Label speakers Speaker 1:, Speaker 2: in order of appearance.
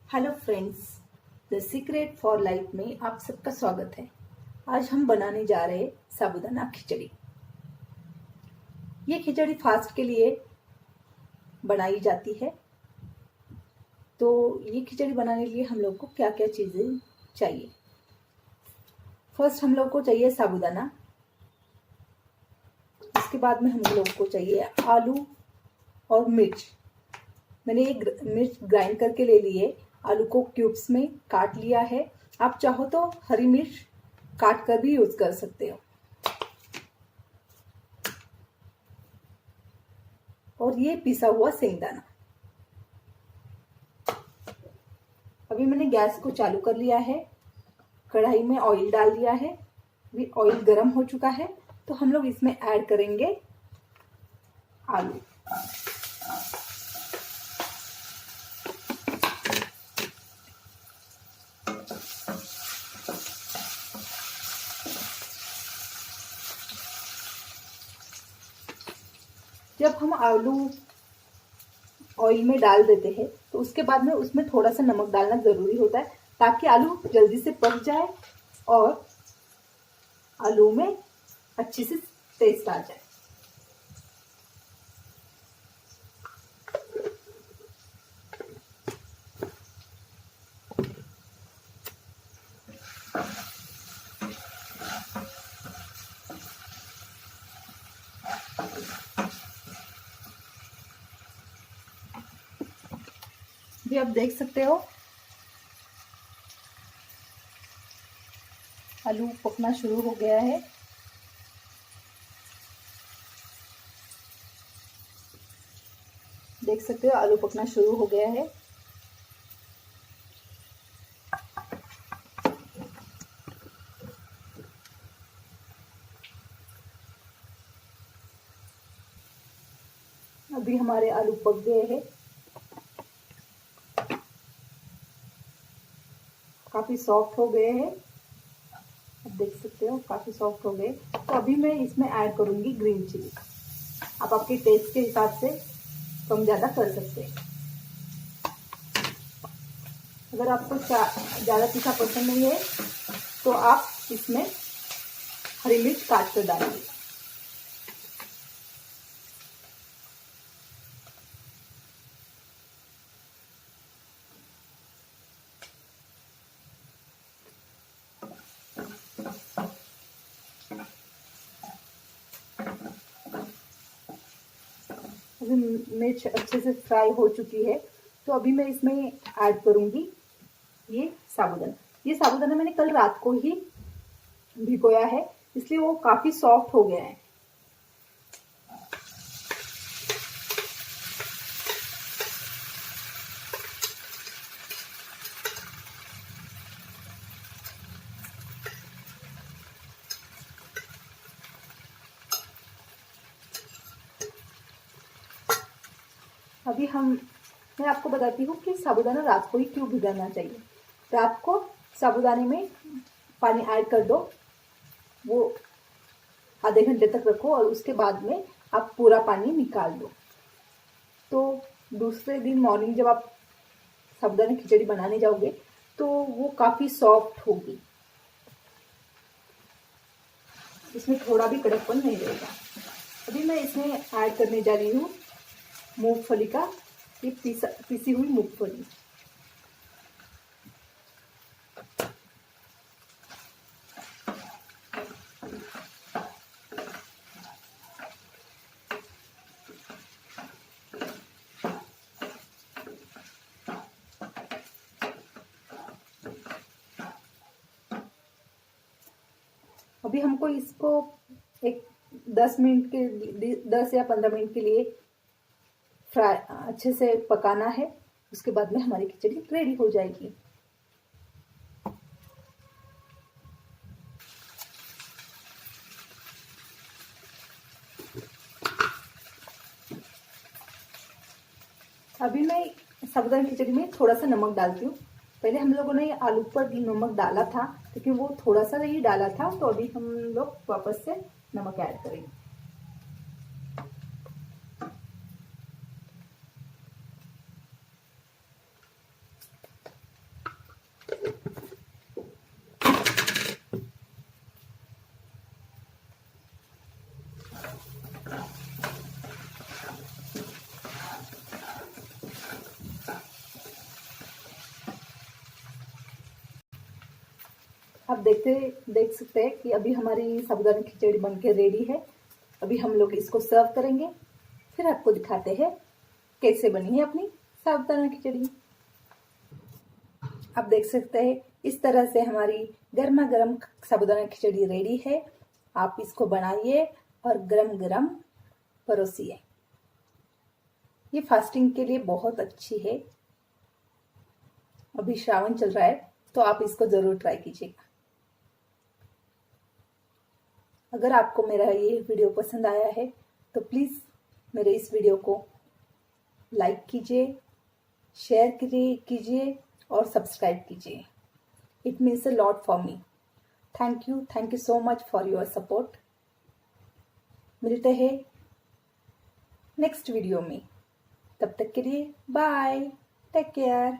Speaker 1: Hello friends, the secret for life में आप सबका स्वागत है। आज हम बनाने जा रहे हैं साबूदाना खिचड़ी। ये खिचड़ी फास्ट के लिए बनाई जाती है। तो ये खिचड़ी बनाने के लिए हम लोग को क्या क्या चीज़ें चाहिए। फर्स्ट हम लोग को चाहिए साबूदाना। इसके बाद में हम लोग को चाहिए आलू और मिर्च। मैंने एक मिर्च ग्राइंड करके ले लिए। आलू को क्यूब्स में काट लिया है। आप चाहो तो हरी मिर्च काट कर भी यूज कर सकते हो। और ये पिसा हुआ सेंगदाना। अभी मैंने गैस को चालू कर लिया है। कढ़ाई में ऑयल डाल दिया है। अभी ऑयल गर्म हो चुका है तो हम लोग इसमें ऐड करेंगे आलू। जब हम आलू ऑयल में डाल देते हैं तो उसके बाद में उसमें थोड़ा सा नमक डालना जरूरी होता है ताकि आलू जल्दी से पक जाए और आलू में अच्छी से टेस्ट आ जाए। भी आप देख सकते हो आलू पकना शुरू हो गया है। देख सकते हो आलू पकना शुरू हो गया है। अभी हमारे आलू पक गए हैं। काफी सॉफ्ट हो गए हैं। आप देख सकते हो काफी सॉफ्ट हो गए। तो अभी मैं इसमें ऐड करूंगी ग्रीन चिली। आप आपके टेस्ट के हिसाब से कम ज्यादा कर सकते हैं। अगर आपको ज्यादा तीखा पसंद नहीं है तो आप इसमें हरी मिर्च काट कर डालिए। अभी मिर्च अच्छे से फ्राई हो चुकी है तो अभी मैं इसमें ऐड करूंगी ये साबूदाना। ये साबूदाना मैंने कल रात को ही भिगोया है इसलिए वो काफी सॉफ्ट हो गया है। अभी मैं आपको बताती हूँ कि साबूदाना रात को ही क्यों भिगाना चाहिए। रात को साबूदाने में पानी ऐड कर दो, वो आधे घंटे तक रखो और उसके बाद में आप पूरा पानी निकाल दो। तो दूसरे दिन मॉर्निंग जब आप साबूदाना खिचड़ी बनाने जाओगे तो वो काफी सॉफ्ट होगी। इसमें थोड़ा भी कड़कपन नहीं रहेगा। अभी मैं इसमें ऐड करने जा रही हूँ मूंगफली का, ये पिसी हुई मूंगफली। अभी हमको इसको एक 10 या 15 मिनट के लिए फ्राई अच्छे से पकाना है। उसके बाद में हमारी खिचड़ी रेडी हो जाएगी। अभी मैं साबूदाना खिचड़ी में थोड़ा सा नमक डालती हूँ। पहले हम लोगों ने आलू पर नमक डाला था लेकिन वो थोड़ा सा ही डाला था तो अभी हम लोग वापस से नमक ऐड करेंगे। आप देख सकते हैं कि अभी हमारी साबूदाना खिचड़ी बनके रेडी है। अभी हम लोग इसको सर्व करेंगे, फिर आपको दिखाते हैं कैसे बनी है अपनी साबूदाना खिचड़ी। आप देख सकते हैं इस तरह से हमारी गर्मा गर्म साबूदाना खिचड़ी रेडी है। आप इसको बनाइए और गरम गरम परोसिए। ये फास्टिंग के लिए बहुत अच्छी है। अभी श्रावण चल रहा है तो आप इसको जरूर ट्राई कीजिएगा। अगर आपको मेरा ये वीडियो पसंद आया है तो प्लीज़ मेरे इस वीडियो को लाइक कीजिए, शेयर कीजिए और सब्सक्राइब कीजिए। It means a lot for me. Thank you so much for your support. मिलते हैं नेक्स्ट वीडियो में, तब तक के लिए बाय, टेक केयर।